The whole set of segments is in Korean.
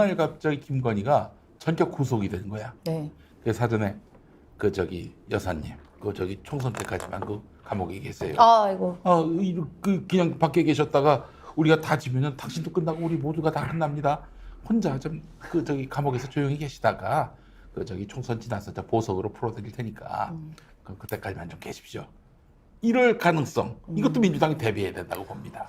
그날 갑자기 김건희가 전격 구속이 된 거야. 네. 그 사전에 여사님 총선 때까지만 그 감옥에 계세요. 아이고. 그냥 밖에 계셨다가 우리가 다 지면은 당신도 끝나고 우리 모두가 다 끝납니다. 혼자 좀 감옥에서 조용히 계시다가 총선 지나서 보석으로 풀어드릴 테니까 그때까지만 좀 계십시오. 이럴 가능성 이것도 민주당이 대비해야 된다고 봅니다.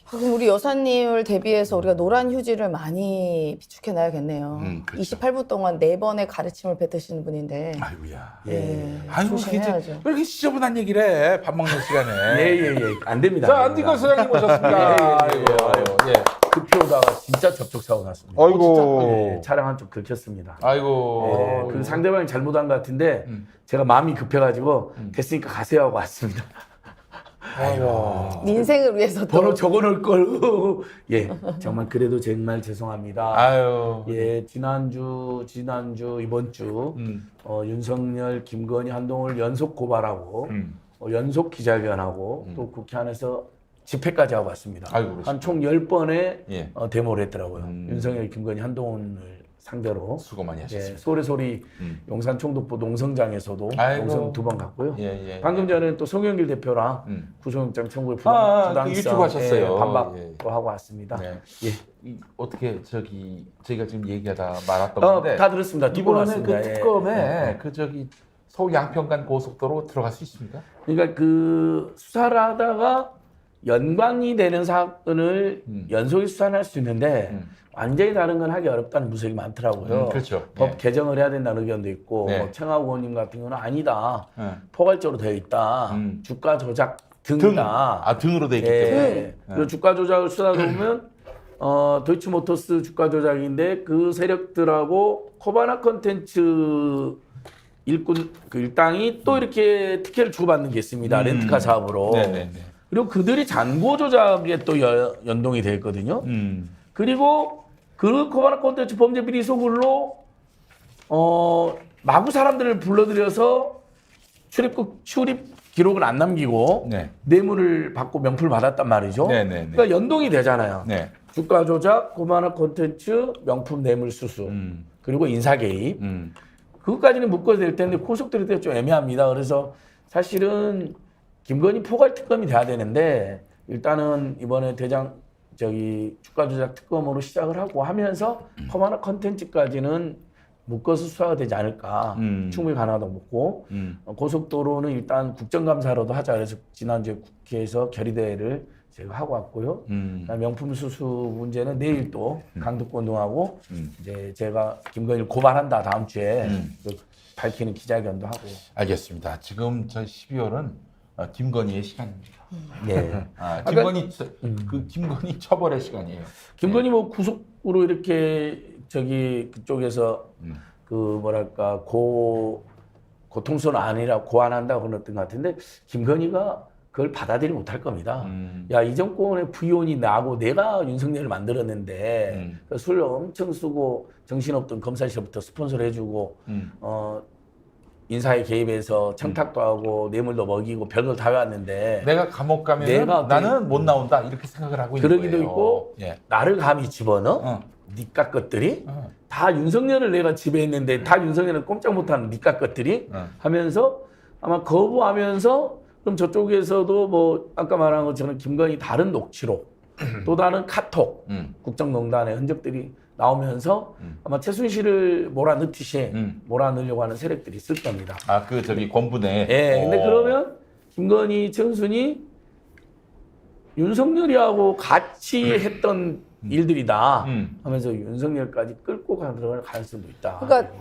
그럼 우리 여사님을 대비해서 우리가 노란 휴지를 많이 비축해놔야겠네요. 그렇죠. 28분 동안 4번의 가르침을 뱉으시는 분인데. 아이고야. 예. 아이고 조심해야죠. 왜 이렇게 지저분한 얘기를 해? 밥 먹는 시간에. 예. 안 됩니다. 자, 안디건 소장님 오셨습니다. 예. 급히 오다가 진짜 접촉사고 났습니다. 아이고. 예, 차량 한쪽 들켰습니다. 아이고. 예, 그 상대방이 잘못한 것 같은데 제가 마음이 급해가지고 됐으니까 가세요 하고 왔습니다. 아이고. 민생을 위해서 또. 번호 적어놓을 걸. 예, 정말 그래도 정말 죄송합니다. 아유. 예, 지난주 이번 주 윤석열, 김건희, 한동훈을 연속 고발하고 연속 기자회견하고 또 국회 안에서 집회까지 하고 왔습니다. 아이고, 한 총 10번의 예. 데모를 했더라고요. 윤석열, 김건희, 한동훈을 상대로. 수고 많이 예, 하셨습니다. 소래소리 용산 총독부 농성장에서도 아이고. 농성 2번 갔고요. 예. 방금 전에 또 송영길 대표랑 구속영장 청구에 그 부당성 유튜브 하셨어요. 반박도 하고 왔습니다. 네. 예. 어떻게 저희가 지금 얘기하다 말았던 건데 다 들었습니다. 듣고 이번에는 왔습니다. 그 예. 특검에 서울 양평간 고속도로 들어갈 수 있습니까? 그러니까 그 수사를 하다가 연관이 되는 사건을 연속히 수사할 수 있는데 완전히 다른 건 하기 어렵다는 분석이 많더라고요. 그렇죠. 법 예. 개정을 해야 된다는 의견도 있고 네. 뭐 청하고 의원님 같은 경우는 아니다. 예. 포괄적으로 되어 있다. 주가 조작 등이다. 등으로 돼 있기 예. 때문에. 그리고 주가 조작을 수사하다 보면 도이치모터스 주가 조작인데 그 세력들하고 코바나 컨텐츠 일당이 또 이렇게 특혜를 주고받는 게 있습니다. 렌트카 사업으로. 네네네. 그리고 그들이 잔고 조작에 또 연동이 되어 있거든요. 그리고 그 코바나 콘텐츠 범죄 비리 소굴로 마구 사람들을 불러들여서 출입 기록을 안 남기고 네. 뇌물을 받고 명품을 받았단 말이죠. 네네네. 그러니까 연동이 되잖아요. 네. 주가 조작, 코바나 콘텐츠, 명품 뇌물 수수, 그리고 인사 개입. 그것까지는 묶어야 될 텐데 고속들일 때 좀 애매합니다. 그래서 사실은 김건희 포괄 특검이 돼야 되는데 일단은 이번에 주가 조작 특검으로 시작을 하고 하면서 코바나 컨텐츠까지는 묶어서 수사가 되지 않을까. 충분히 가능하다고 보고 고속도로는 일단 국정감사로도 하자. 그래서 지난주에 국회에서 결의대회를 제가 하고 왔고요. 명품 수수 문제는 내일 또 강덕권동하고 이제 제가 김건희를 고발한다 다음 주에 밝히는 기자회견도 하고. 알겠습니다. 지금 저 12월은 김건희의 시간입니다. 예. 김건희 처벌의 시간이에요. 김건희 뭐 구속으로 이렇게 그쪽에서 고통스러운 아니라 고안한다고 그랬던 것 같은데 김건희가 그걸 받아들이지 못할 겁니다. 야, 이 정권의 부의원이 나고 내가 윤석열을 만들었는데 술 엄청 쓰고 정신없던 검사실부터 스폰서를 해주고 인사에 개입해서 청탁도 하고 뇌물도 먹이고 별걸 다 해왔는데 내가 감옥 가면 나는 못 나온다 이렇게 생각을 하고 있는 거예요. 그러기도 있고 예. 나를 감히 집어넣어? 니까 것들이? 다 윤석열을 내가 지배했는데 다 윤석열을 꼼짝 못하는 니까 것들이? 하면서 아마 거부하면서 그럼 저쪽에서도 뭐 아까 말한 것처럼 김건희 다른 녹취록 또 다른 카톡 국정농단의 흔적들이 나오면서 아마 최순실을 몰아넣듯이 몰아넣으려고 하는 세력들이 있을 겁니다. 권분에. 예, 근데 그러면 김건희, 최은순이 윤석열이하고 같이 했던 일들이다 하면서 윤석열까지 끌고 가는 가능성도 있다. 그러니까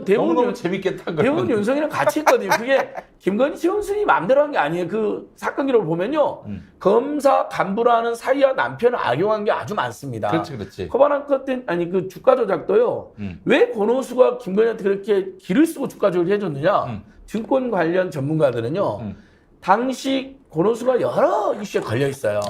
너무 재밌겠다. 대부분 윤석열이랑 같이 했거든요. 그게 김건희, 최은순이 마음대로 한 게 아니에요. 그 사건 기록을 보면요. 검사 간부라는 사위와 남편을 악용한 게 아주 많습니다. 그렇지. 코바나 컨텐츠 그 주가 조작도요. 왜 권오수가 김건희한테 그렇게 기를 쓰고 주가 조작을 해줬느냐. 증권 관련 전문가들은요. 당시 권오수가 여러 이슈에 걸려 있어요.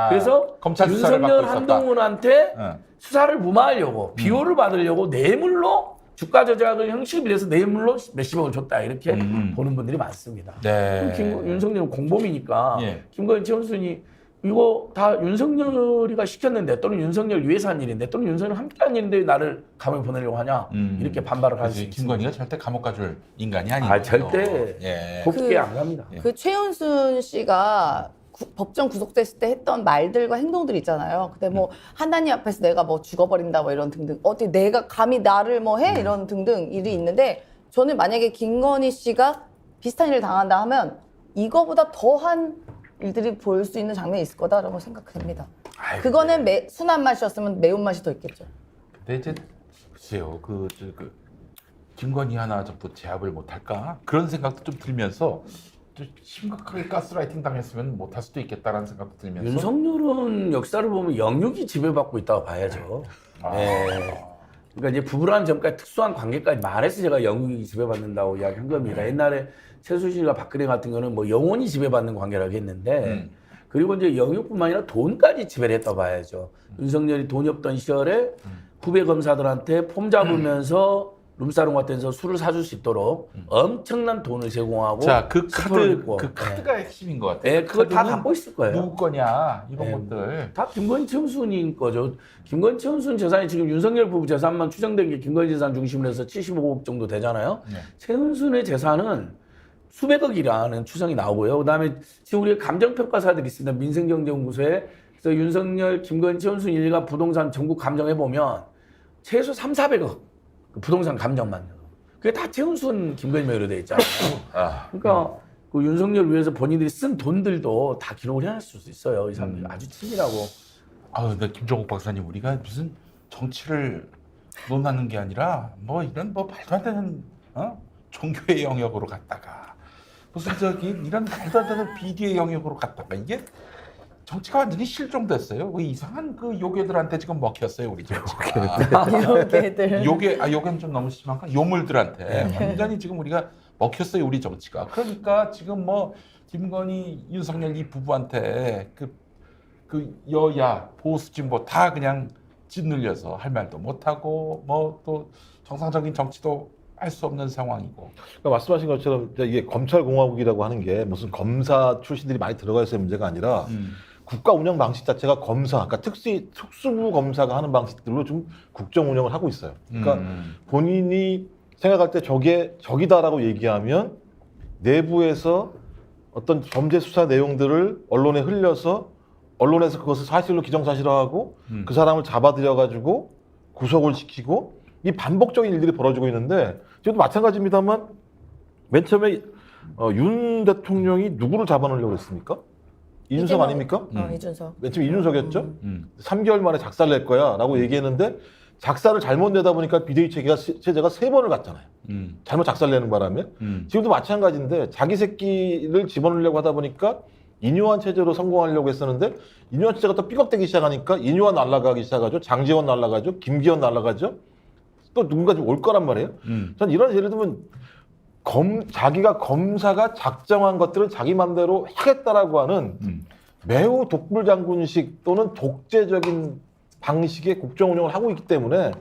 그래서 검찰 수사를 윤석열, 받고 있었다. 한동훈한테 수사를 무마하려고 비호를 받으려고 뇌물로 주가 조작을 형식을 빌려서 뇌물로 몇십억을 줬다 이렇게 보는 분들이 많습니다. 네. 윤석열은 공범이니까 예. 김건희, 최은순이 이거 다 윤석열이가 시켰는데 또는 윤석열 위해서 한 일인데 또는 윤석열 함께 한 일인데 왜 나를 감옥에 보내려고 하냐 이렇게 반발을 할 수 있습니다. 김건희가 절대 감옥 가줄 인간이 아니에요. 아, 절대 예. 곱게 안 갑니다. 그 최은순 씨가 법정 구속됐을 때 했던 말들과 행동들 있잖아요. 근데 뭐 하나님 앞에서 내가 뭐 죽어버린다 뭐 이런 등등 어떻게 내가 감히 나를 뭐 해 이런 등등 일이 있는데 저는 만약에 김건희 씨가 비슷한 일을 당한다 하면 이거보다 더한 일들이 보일 수 있는 장면이 있을 거다라고 생각합니다. 아이고, 그거는 순한 맛이었으면 매운 맛이 더 있겠죠. 근데 이제 글쎄요, 그 김건희 하나 정도 제압을 못할까 그런 생각도 좀 들면서 좀 심각하게 가스라이팅 당했으면 못할 수도 있겠다라는 생각도 들면서 윤석열은 역사를 보면 영육이 지배받고 있다고 봐야죠. 예. 그러니까 이제 부부라는 점까지 특수한 관계까지 말해서 제가 영육이 지배받는다고 이야기한 겁니다. 옛날에 최순실과 박근혜 같은 거는 뭐 영원히 지배받는 관계라고 했는데 그리고 이제 영육뿐만 아니라 돈까지 지배를 했다고 봐야죠. 윤석열이 돈이 없던 시절에 후배 검사들한테 폼 잡으면서 룸사롱 같은 데서 술을 사줄 수 있도록 엄청난 돈을 제공하고 자, 그 스포를 카드 줬고. 그 카드가 핵심인 것 같아요. 예, 그걸 다 카드는 갖고 있을 거예요. 누구 거냐 이런 예. 것들. 다 김건희 최은순인 거죠. 김건희 최은순 재산이 지금 윤석열 부부 재산만 추정된 게 김건희 재산 중심으로 해서 75억 정도 되잖아요. 네. 최은순의 재산은 수백억이라는 추정이 나오고요. 그다음에 지금 우리 감정평가사들이 있습니다. 민생경제연구소에. 그래서 윤석열, 김건희, 최은순 일가 부동산 전국 감정해 보면 최소 3,400억 그 부동산 감정만요. 그게 다 최은순, 김건희 명의로 돼 있잖아요. 그러니까 그 윤석열 위해서 본인들이 쓴 돈들도 다 기록을 해놨을 수 있어요. 이 사람들 아주 친밀하고. 아유, 근데 김종국 박사님 우리가 무슨 정치를 논하는 게 아니라 뭐 이런 뭐 말도 안 되는 종교의 영역으로 갔다가 무슨 이런 말도 안 되는 비디의 영역으로 갔다가 이게 정치가 완전히 실종됐어요. 그 이상한 그 요괴들한테 지금 먹혔어요 우리 정치가. 요괴들. 요괴는 좀 너무 심한가? 요물들한테 완전히 지금 우리가 먹혔어요 우리 정치가. 그러니까 지금 뭐 김건희, 윤석열 이 부부한테 그 여야 보수 진보 다 그냥 짓눌려서 할 말도 못하고 뭐 또 정상적인 정치도 할 수 없는 상황이고. 그러니까 말씀하신 것처럼 이게 검찰공화국이라고 하는 게 무슨 검사 출신들이 많이 들어가 있어야 문제가 아니라 국가 운영 방식 자체가 검사, 그러니까 특수부 검사가 하는 방식들로 좀 국정 운영을 하고 있어요. 그러니까 본인이 생각할 때 저게 적이다라고 얘기하면 내부에서 어떤 범죄 수사 내용들을 언론에 흘려서 언론에서 그것을 사실로 기정사실화하고 그 사람을 잡아들여가지고 구속을 시키고 이 반복적인 일들이 벌어지고 있는데 지금도 마찬가지입니다만 맨 처음에 윤 대통령이 누구를 잡아놓으려고 했습니까? 이준석 아닙니까? 이준석. 맨 처음 이준석이었죠. 3개월 만에 작사를 낼 거야라고 얘기했는데 작사를 잘못 내다 보니까 비대위 체제가 3번을 갔잖아요. 잘못 작사를 내는 바람에. 지금도 마찬가지인데 자기 새끼를 집어넣으려고 하다 보니까 인요한 체제로 성공하려고 했었는데 인요한 체제가 또 삐걱대기 시작하니까 인요한 날아가기 시작하죠. 장제원 날아가죠. 김기현 날아가죠. 또 누군가 좀 올 거란 말이에요. 전 이런 예를 들면 자기가 검사가 작정한 것들은 자기 맘대로 하겠다라고 하는 매우 독불장군식 또는 독재적인 방식의 국정 운영을 하고 있기 때문에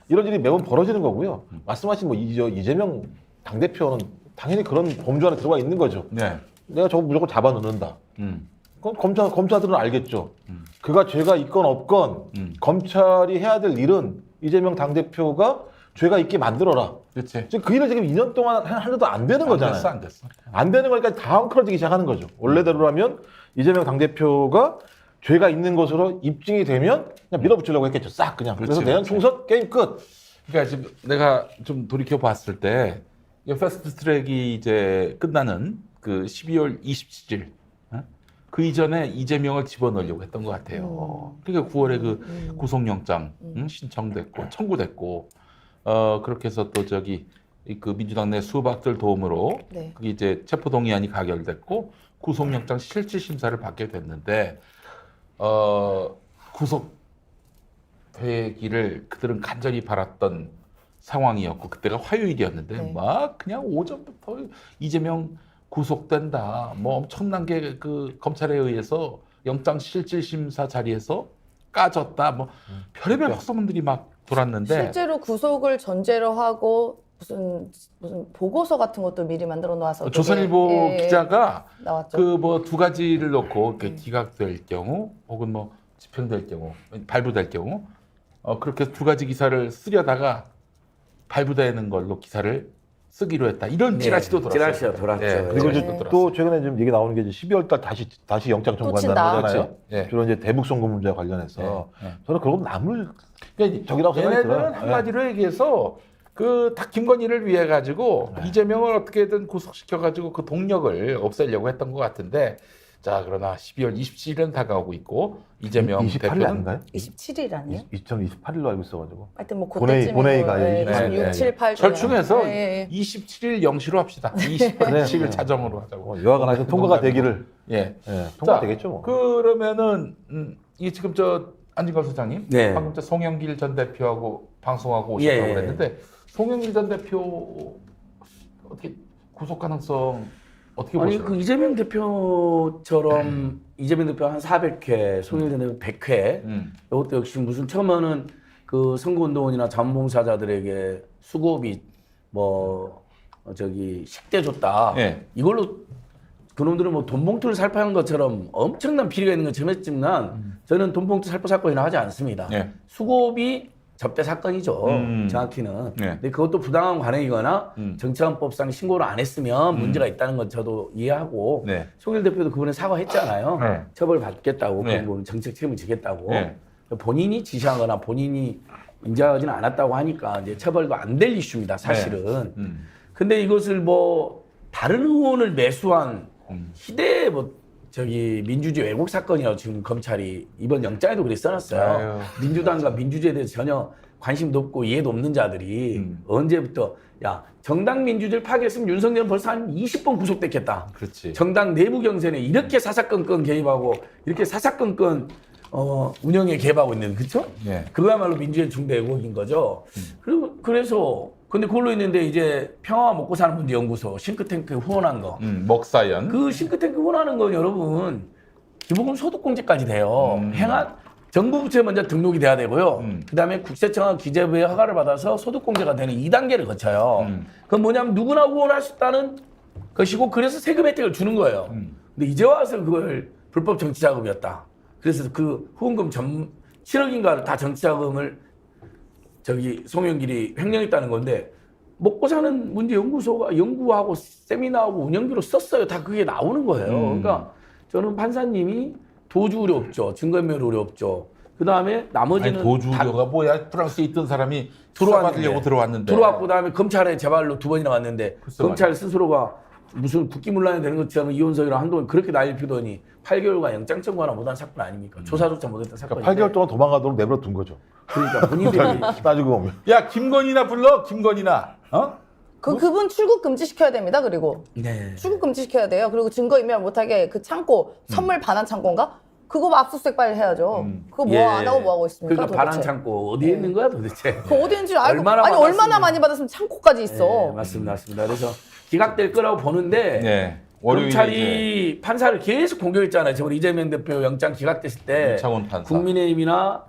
이런 일이 매번 벌어지는 거고요. 말씀하신 뭐 이재명 당대표는 당연히 그런 범주 안에 들어가 있는 거죠. 네. 내가 저거 무조건 잡아 넣는다. 그건 검사들은 알겠죠. 그가 죄가 있건 없건 검찰이 해야 될 일은 이재명 당대표가 죄가 있게 만들어라. 그렇지. 지금 그 일을 지금 2년 동안 하려도 안 되는 거잖아요. 안 됐어. 안 되는 거니까 다 엉클어지기 시작하는 거죠. 원래대로라면 이재명 당대표가 죄가 있는 것으로 입증이 되면 그냥 밀어붙이려고 했겠죠. 싹 그냥. 그렇지, 그래서 내년 그렇지. 총선 게임 끝. 그러니까 지금 내가 좀 돌이켜 봤을 때 이 패스트 트랙이 이제 끝나는 그 12월 27일 그 이전에 이재명을 집어넣으려고 했던 것 같아요. 그러니까 9월에 그 구속영장 신청됐고 청구됐고 그렇게 해서 또 그 민주당 내 수박들 도움으로 네. 그게 이제 체포동의안이 가결됐고 구속영장 실질 심사를 받게 됐는데 구속되기를 그들은 간절히 바랐던 상황이었고 그때가 화요일이었는데 네. 막 그냥 오전부터 이재명 구속된다 뭐 엄청난 게 그 검찰에 의해서 영장 실질 심사 자리에서 까졌다 뭐 별의별 헛소문들이 막 돌았는데 실제로 구속을 전제로 하고 무슨 보고서 같은 것도 미리 만들어 놓아서 조선일보 되게, 기자가 나왔죠. 그 뭐 두 가지를 놓고 이렇게 기각될 경우 혹은 뭐 집행될 경우 발부될 경우 그렇게 두 가지 기사를 쓰려다가 발부되는 걸로 기사를 쓰기로 했다. 이런 찌라시도 돌았어요. 찌라시가 돌았죠. 그리고 찌라시도 이제 돌았어요. 또 최근에 좀 얘기 나오는 게 이제 12월 달 다시 영장 친다. 청구한다는 거잖아요. 그렇지. 예. 주로 이제 대북 송금 문제와 관련해서 예, 예. 저는 그건 남을 그러니까 적이라고 생각이 얘네들은 들어요. 한마디로 얘기해서 그 다 김건희를 위해 가지고 이재명을 어떻게든 구속시켜 가지고 그 동력을 없애려고 했던 것 같은데 자 그러나 12월 27일은 다가오고 있고 이재명 28일 대표는 아닌가요? 27일 아니에요? 2028일로 알고 있어가지고. 하여튼 뭐 본회의가 그때쯤이고 열리죠. 26, 7, 8 절충해서 예, 예. 27일 0시로 합시다. 28일 자정으로 하자고. 여하간 하여튼 통과가 되기를 예. 통과 자, 되겠죠 뭐. 그러면은 이 지금 저 안진걸 소장님 네. 방금 저 송영길 전 대표하고 방송하고 예, 오셨다고 예. 그랬는데 송영길 전 대표 어떻게 구속 가능성 어떻게 아니 보시나요? 그 이재명 대표처럼 이재명 대표 한 400회, 송영길 대표 100회 이것도 역시 무슨 처음에는 그 선거운동원이나 자원봉사자들에게 수고비 뭐 식대 줬다. 예. 이걸로 그놈들은 뭐 돈봉투를 살포한 것처럼 엄청난 비리가 있는 건 점했지만 저는 돈봉투 살포 사건이나 하지 않습니다. 예. 수고비 접대 사건이죠. 정확히는. 네. 근데 그것도 부당한 관행이거나 정치헌법상 신고를 안 했으면 문제가 있다는 건 저도 이해하고 네. 송일 대표도 그분에 사과했잖아요. 네. 처벌 받겠다고 네. 그런 부분 정책 책임을 지겠다고. 네. 본인이 지시하거나 본인이 인정하지는 않았다고 하니까 이제 처벌도 안 될 이슈입니다. 사실은. 근데 이것을 뭐 다른 의원을 매수한 희대 민주주의 왜곡 사건이라고 지금 검찰이 이번 영장에도 그렇게 써놨어요. 아유. 민주당과 민주주의에 대해서 전혀 관심도 없고 이해도 없는 자들이 언제부터 정당 민주주의를 파괴했으면 윤석열은 벌써 한 20번 구속됐겠다. 그렇지. 정당 내부 경선에 이렇게 사사건건 개입하고 이렇게 사사건건 운영에 개입하고 있는 그렇죠? 예. 그거야말로 민주주의 중대 왜곡인 거죠. 그래서 근데 그걸로 있는데 이제 평화와 먹고 사는 문제 연구소 싱크탱크 후원한 거. 먹사연. 그 싱크탱크 후원하는 건 여러분 기본금 소득공제까지 돼요. 정부 부처에 먼저 등록이 돼야 되고요. 그다음에 국세청과 기재부의 허가를 받아서 소득공제가 되는 2단계를 거쳐요. 그건 뭐냐면 누구나 후원할 수 있다는 것이고 그래서 세금 혜택을 주는 거예요. 근데 이제 와서 그걸 불법 정치자금이었다. 그래서 그 후원금 7억인가를 다 정치자금을 송영길이 횡령했다는 건데 먹고 사는 문제 연구소가 연구하고 세미나하고 운영비로 썼어요. 다 그게 나오는 거예요. 그러니까 저는 판사님이 도주 우려 없죠. 증거인멸 우려 없죠. 그다음에 나머지는 도주 우려가 뭐야? 프랑스에 있던 사람이 들어왔는데. 수사받으려고 들어왔는데. 들어왔고 그다음에 검찰에 재발로 2번이나 왔는데 글쎄 검찰 스스로가 무슨 국기문란이 되는 것처럼 이혼석이랑 한동안 그렇게 난리 피더니 8개월간 영장 청구하나 못한 사건 아닙니까? 조사조차 못했던 사건인데. 8개월 동안 도망가도록 내버려 둔 거죠. 그러니까 본인들이 따지고 보면. 야 김건희나 불러 김건희나. 그분 출국 금지시켜야 됩니다. 그리고 네. 출국 금지시켜야 돼요. 그리고 증거인멸 못하게 그 창고 선물 반환 창고인가? 그거 압수수색 빨리 해야죠. 그거 뭐 안 하고 뭐 하고 있습니까? 그러니까 반환 도대체? 창고 어디에 있는 거야 도대체? 그 어디 있는지 알고 얼마나 아니 얼마나 받았으면. 많이 받았으면 창고까지 있어. 네, 맞습니다. 그래서 기각될 거라고 보는데 네. 월요일에 검찰이 판사를 계속 공격했잖아요. 저번 이재명 대표 영장 기각됐을 때 이창원 판사. 국민의힘이나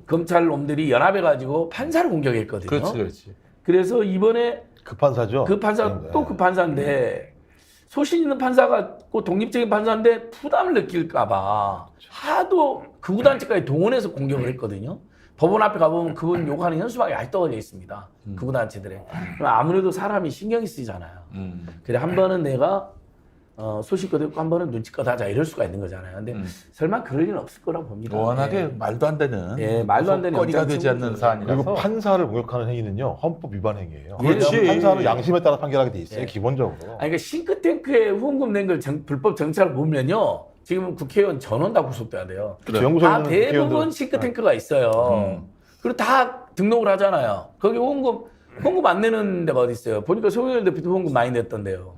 검찰 놈들이 연합해가지고 판사를 공격했거든요. 그렇지. 그래서 이번에 그 판사죠. 그 판사 또 그 판사인데 소신 있는 판사가 꼭 독립적인 판사인데 부담을 느낄까봐 하도 극우단체까지 동원해서 공격을 했거든요. 법원 앞에 가보면 그분 욕하는 현수막이 아직도 걸려 있습니다. 극우단체들에. 그럼 아무래도 사람이 신경이 쓰이잖아요. 그래 한 번은 내가 소신껏 했고 한 번은 눈치껏 하자 이럴 수가 있는 거잖아요. 근데 설마 그럴 일은 없을 거라고 봅니다. 워낙에 예. 말도 안 되는. 예, 말도 안 되는 거리가 영장 되지 않는 청구죠. 사안이라서. 그리고 판사를 공격하는 행위는요 헌법 위반 행위예요. 그렇지. 왜냐하면 판사는 양심에 따라 판결하게 돼 있어요. 예. 기본적으로. 아니, 그러니까 싱크탱크에 후원금 낸 걸 불법 정찰을 보면요. 지금 국회의원 전원 다 구속돼야 돼요. 그렇죠. 연구소에 다 있는 대부분 국회의원들은- 싱크탱크가 있어요. 그리고 다 등록을 하잖아요. 거기 후원금 안 내는 데가 어디 있어요? 보니까 송영길 대표도 후원금 많이 냈던데요.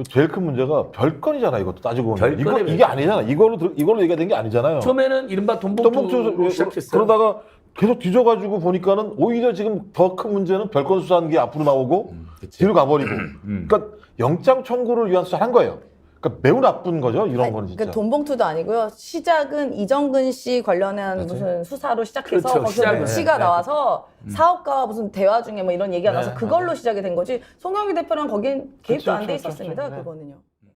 제일 큰 문제가 별건이잖아. 이것도 따지고 보면 별건의 이게 아니잖아. 이걸로 얘기가 된 게 아니잖아요. 처음에는 이른바 돈봉투로 시작했어요. 그러다가 계속 뒤져가지고 보니까는 오히려 지금 더 큰 문제는 별건 수사하는 게 앞으로 나오고 뒤로 가버리고. 그러니까 영장 청구를 위한 수사를 한 거예요. 그러니까 매우 나쁜 거죠. 이런 아니, 거는 진짜. 그 돈봉투도 아니고요. 시작은 이정근 씨 관련한 무슨 수사로 시작해서 그렇죠, 거기서 시작은. 시가 네. 나와서 사업가와 무슨 대화 중에 뭐 이런 얘기가 나와서 네. 그걸로 시작이 된 거지. 송영기 대표랑 거긴 개입도 그렇죠, 안 돼 그렇죠, 있었습니다. 그렇죠. 네. 그거는요.